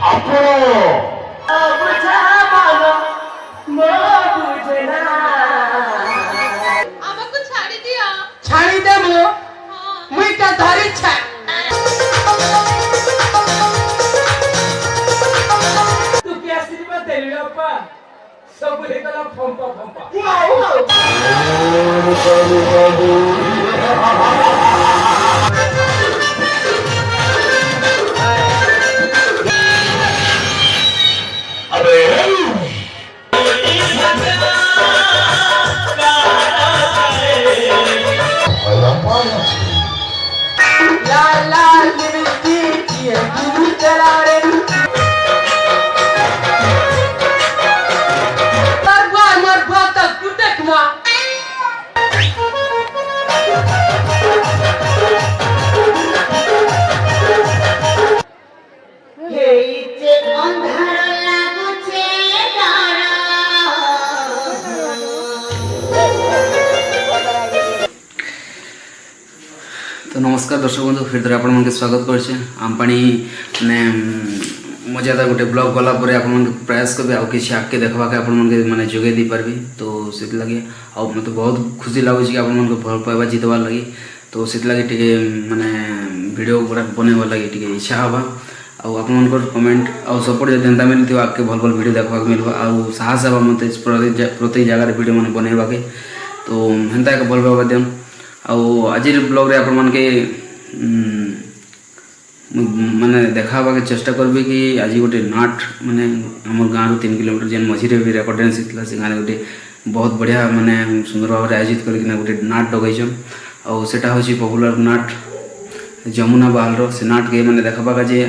ଆପଣ আমাকে ছাড়ি দিও ছাড়ি দেবো মুই তা ধরিছা তু কি আশীর্বাদ দেলি বাপা সব হেগলা ফম্পা ফম্পা ला ला लिपस्टिक ये गुरु चला रे मर भात तू देख मा এইতে অন্ধার লাগুছে তারা तो नमस्कार दर्शक बंधु फिर थोड़े आपण मानके स्वागत करछे आमपाणी माने मजादार गोटे ब्लॉग गला पर आपण मानके प्रयास करबे आ किछि आके देखबा के आपण मानके माने जोगे दी पारबे तो सेत लागि आ मते बहुत खुशी लागो कि आपण मानके भल पाइबा जितबा लागि तो सेत लागि टिके माने वीडियो पूरा बनेबा लागि टिके इच्छा हबा आ आपण मानकर कमेंट आ सपोर्ट जते एंता मिलथियो आके भल भल वीडियो देखबा के मिलबा आ साहस हबा मते प्रति जगह रे वीडियो माने बनेबा के तो हेंता के भल पाइबा देम आज ब्लॉग रे आपण मान के माने देखाबा के चेष्टा करबे कि आज गोटे नाट माने हमर गाँव 3 किलोमीटर जेन मझी रे भी रेकॉर्डेंस इतला से गाने गोटे बहुत बढ़िया माने सुंदर भाव आयोजित करके गोटे नाट डगैछन आ सेटा होची पॉपुलर नाट जमुना बहाल रो से नाट के माने देखाबा का जे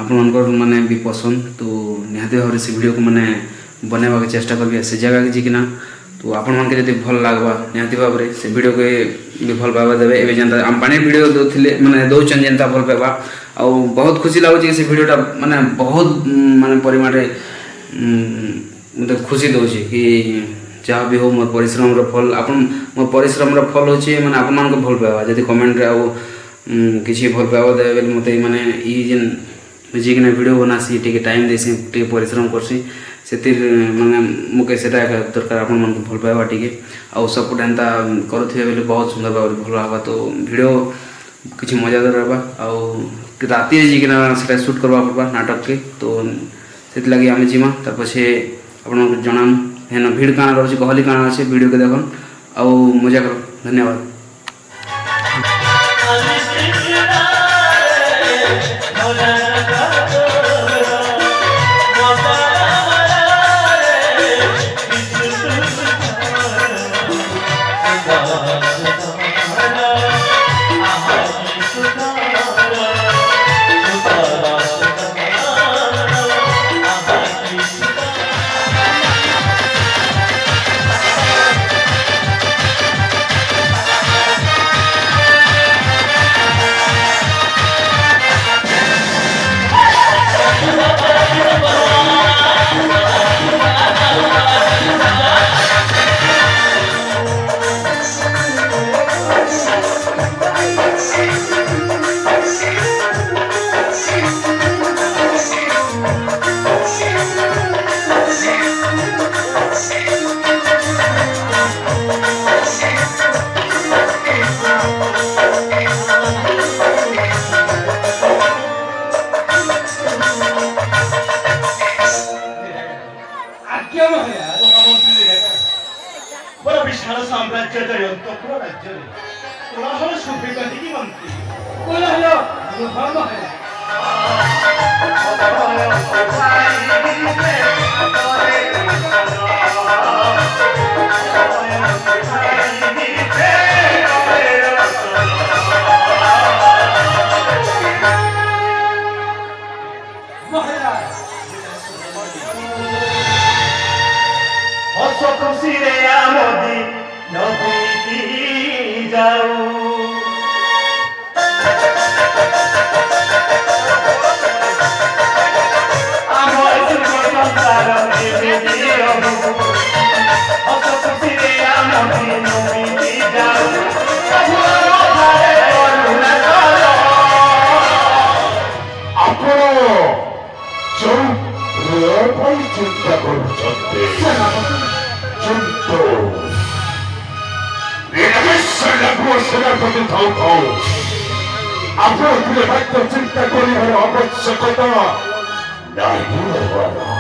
आपण मानकर माने भी पसंद तो निहाते भाव से वीडियो को माने बनेबा के चेष्टा करबे से जगह के जिकिना तो आपण मान के जदि भल लागबा निहाती भाव रे से वीडियो के भी भल पावा देबे एबे जनता हम पानी वीडियो दोथिले माने दोचन जनता भल पाबा आ बहुत खुशी लागो जे से वीडियोटा माने बहुत माने परिमाण रे मते खुशी दोछि कि जहाँ भी हो मोर परिश्रम रो फल आपण मोर परिश्रम रो फल होछि माने आपण मान को भल पाबा जदि कमेंट रे आ किछि भल पावा देबे मते माने ई जेन म्यूजिक ना वीडियो बनासी टिके टाइम देसी टिके परिश्रम करसी सेतिर माने मुके सेटा दरकार आपण मन भल पाइबा टिके आ सपोर्ट एंता करथिबे बेले बहुत सुंदर भाव भल हबा तो वीडियो किछि मजादार रहबा आ राती रे जिकना सेटा शूट करबा पड़बा नाटक के तो सेत लागि आमे जिमा तार पछे आपण को जणाम हेन भीड़ काना रहछि गहली काना अछि वीडियो के देखन आ मजा करो धन्यवाद बड़ा विशाल साम्राज्य जयंतपुर राज्य रे कोलाहल सुफिकांती की मंत्री कोलाहल अनुभाव है ପାଇଁ ଚିନ୍ତା କରୁଛନ୍ତି କିନ୍ତୁ ସେନାପତି ଥାଉ ଥାଉ ଆପଣ ଏଥିରେ ବାକ୍ୟ ଚିନ୍ତା କରିବାର ଆବଶ୍ୟକତା ନାହିଁ ହେବାର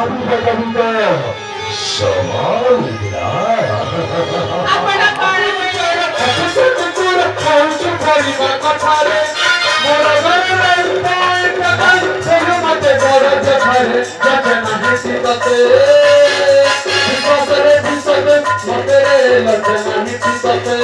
ଭାବିବା କବିତା ସମାନ ଆପଣ ପାଣି ଚୋର କୁକୁର ଖାଉଛୁ ପରିବା କଥାରେ ମୋର ଘରେ ମତେ ବଡ଼ ଦେଖାରେ ଯାତେ ନାହିଁ ଶିବତେ ବିଶ୍ୱରେ ବିଶ୍ୱରେ ମତେ ଲତେ ନାହିଁ ଶିବତେ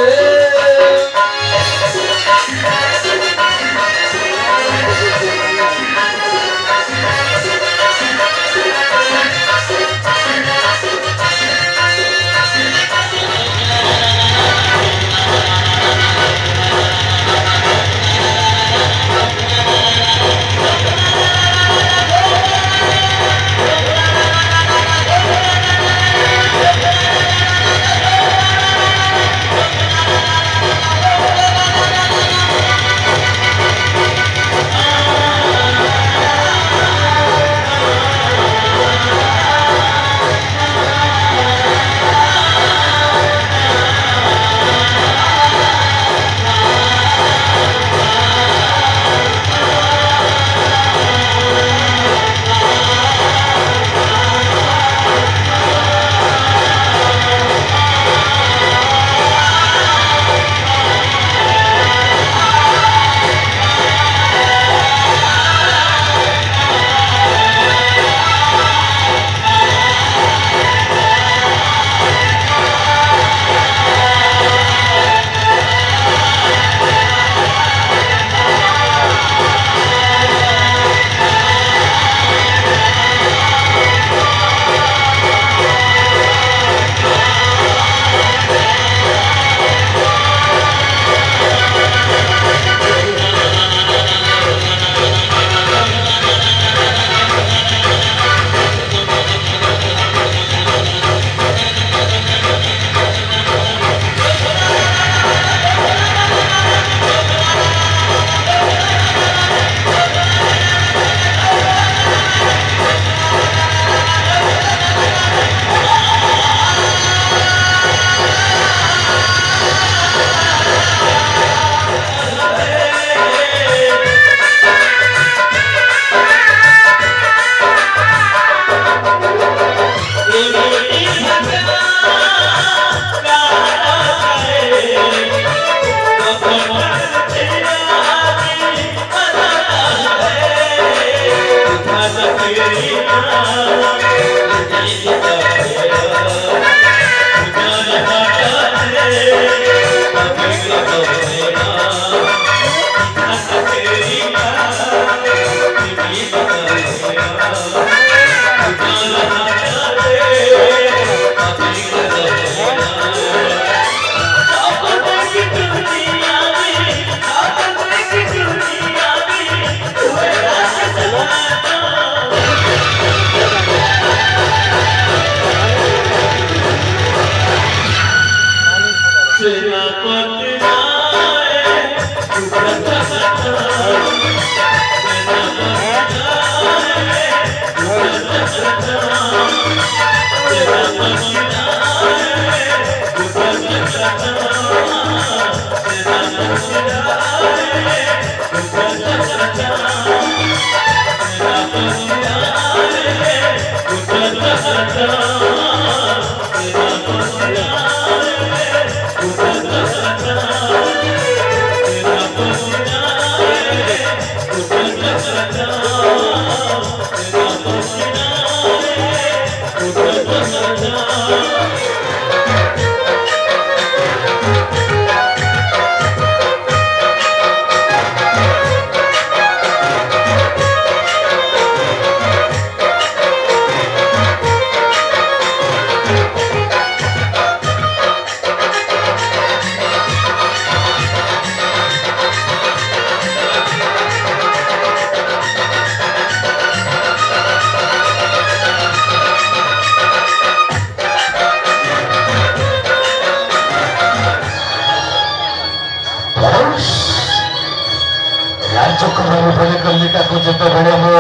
କଲିକାକୁ ଯେତେବେଳେ ମୁଁ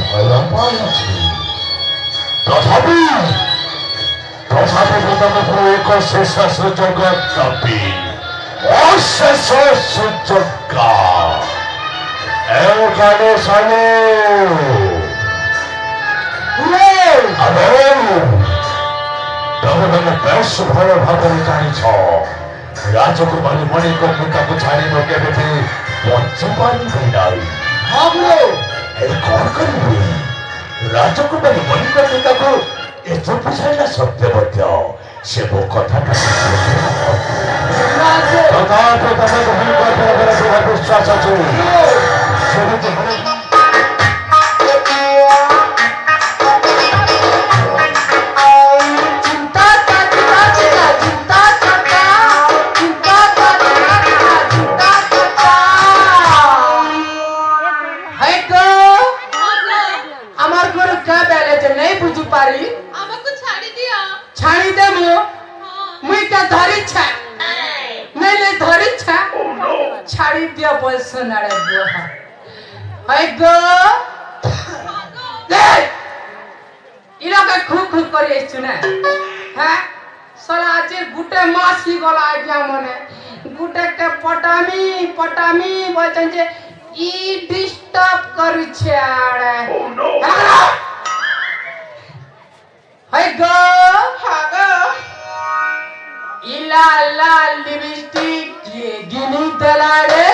ଭଲ ପାଉଛି ତଥାପି ମୁଁ ତମକୁ ଏକ ଶେଷ ସୁଯୋଗ ଦେବି ଅଶେଷ ସୁଯୋଗ ଏ କାନେ ସାନେ ବେଶ ଭଲ ଭାବରେ ଜାଣିଛ ରାଜକୁମାରୀ ମଣିକର୍ଣ୍ଣିକାକୁ ଛାଡ଼ି ମୁଁ କେବେ ବି ବଞ୍ଚିପାରିବି ନାହିଁ। हाँ ब्रो ହେଲେ କଣ କରିବି? ରାଜକୁମାରୀ ମଣିକର୍ଣ୍ଣିକାକୁ ଏତେ ବୁଝାଇଲା ସତ୍ୟ ମଧ୍ୟ ସେ ମୋ କଥାଟା राजे ତଥାପି ତମେ ଦୁହିଁଙ୍କ ଉପରେ ଦୃଢ଼ ବିଶ୍ୱାସ ଅଛି। ସେମିତି ହେଲେ चिंता का चिंता चिंता चिंता चिंता का चिंता चिंता है को আমার ঘর কা বেলে যে নাই বুঝি পারি আমাকে ছাড়ি দিও। ছাড়ি দে মুই কা ধরি ছা নাই নাই ধরি ছা ছাড়ি দিয়া বলছ নাড়ে বুয়া হয় গো লে ইলাকা খু খু করে এসছু না হ্যাঁ সালা আজে গুটে মাস কি গলা আজ্ঞা মনে গুটে কে পটামি পটামি বলছেন যে ই ডিস্টার্ব করছে আড়ে হয় গো হ্যাঁ গো ইলা লা লিপস্টিক ये गिनी दलारे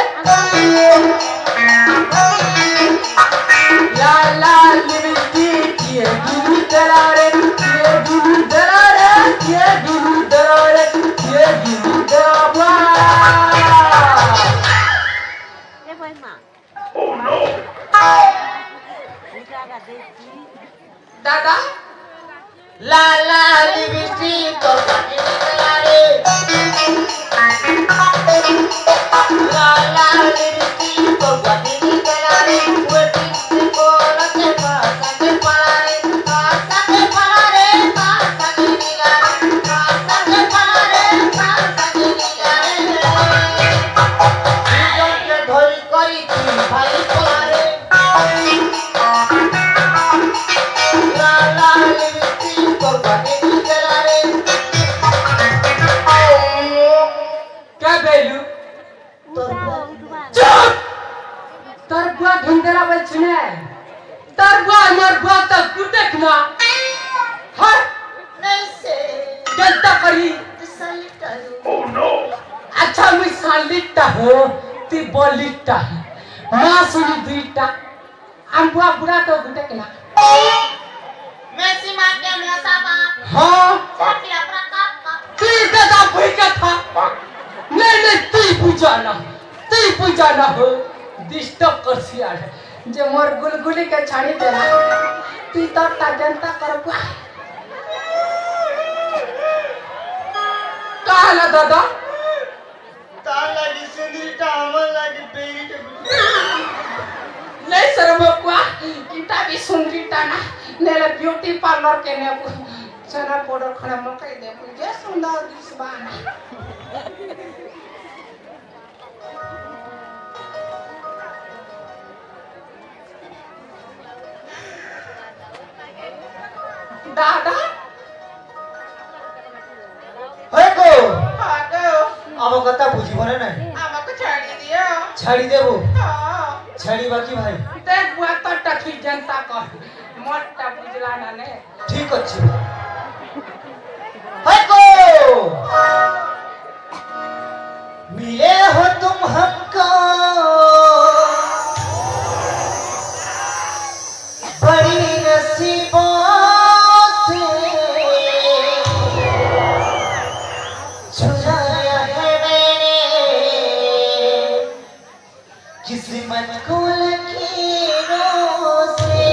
ला ला लिपस्टिक ये गिनी दलारे ये गिनी दलारे ये गिनी दलारे ये गिनी दलावा दादा ला ला लिपस्टिक तो गिनी दलारे ला ला लिपस्टिक तो गिनी दलारे वेटिंग को रखे पासा के पारे पासा के पारे पासा के निगारे पासा के पारे पासा के निगारे जीवन के धोई करी थी भाई पारे ला ला लिपस्टिक तो गिनी दलारे क्या बेलू चुप তোর বুয়া ঘিন্দেরা বলছি না তোর বুয়া আমার বুয়া তো তু দেখ না হ্যাঁ জলতা করি আচ্ছা মুই সালিটা হো তুই বলিটা মা শুনি দুইটা আম বুয়া বুড়া তো গুটে কিনা মেসি মাকে মশাবা হ্যাঁ চাপিয়া প্রকাপ তুই দাদা ভুইকা থা नहीं नहीं তুই বুঝা না हो डिस्टर्ब करसी आड़ जे मोर गुलगुली के छाड़ी देना তুই তো তা जनता कर बुआ का हला दादा তার লাগি সুন্দরীটা আমার লাগি বেরিটা नहीं सर बुआ इटा भी सुंदरीटा ना नेला ब्यूटी पार्लर के ने चना पाउडर खड़ा मकई दे जे सुंदर दिस बाना दादा হয় গো আগো আমার কথা বুঝিব না নাই আমাকে ছাড়ি দিও ছাড়ি দেব হ্যাঁ ছাড়ি বাকি ভাই দেখ বুয়া তোরটা ঠিক जनता कर মোরটা বুঝলা না নে ঠিক আছে হয় গো मिले हो तुम हमको बड़ी नसीबों से छुड़ाया है मैंने किस्मत को लकीरों से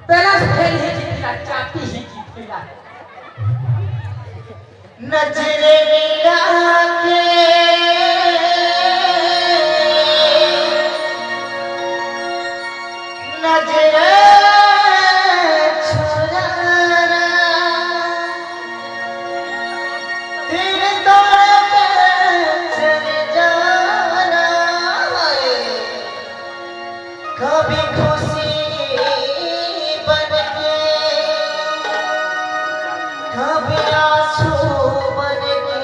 पहला खेल ही जीतला चापी ही जीतला नजरे मिला के नजरे छुड़ाना तेरे दौर में चले जाना कभी खुशी बन के कभी आंसू बन के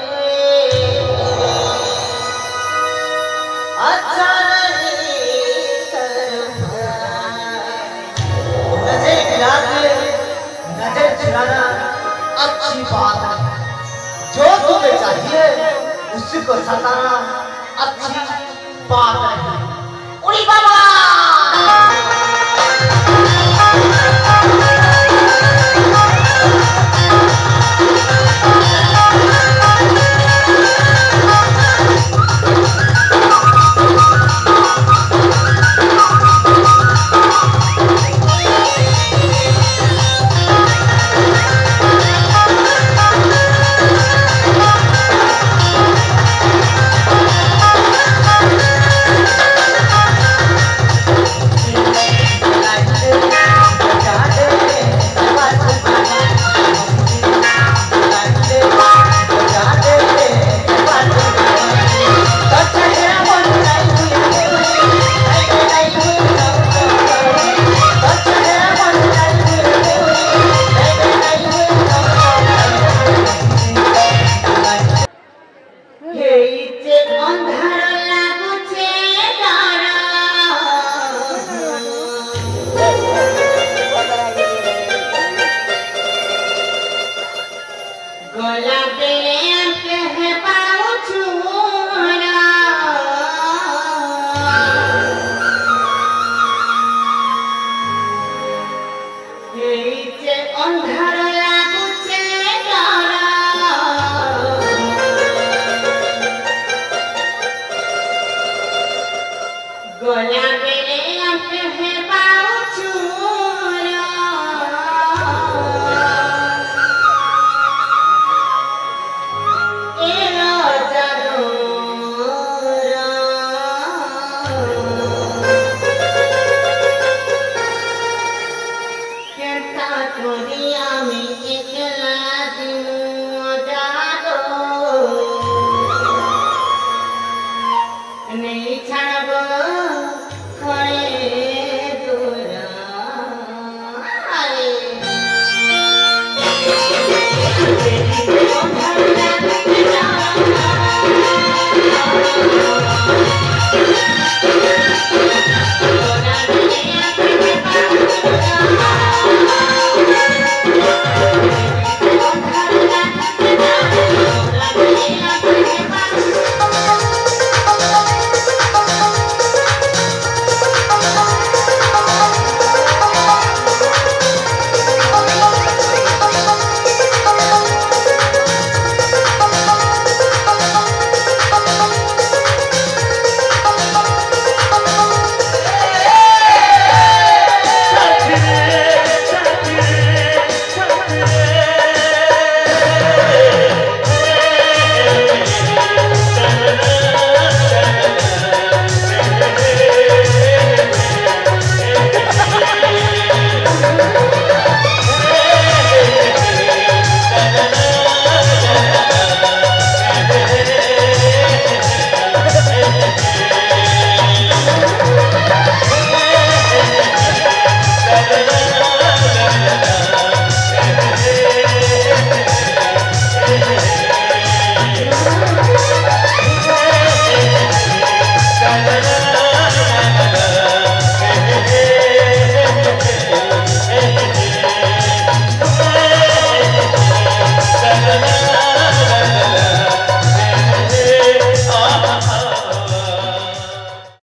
को सताना अच्छी बात नहीं।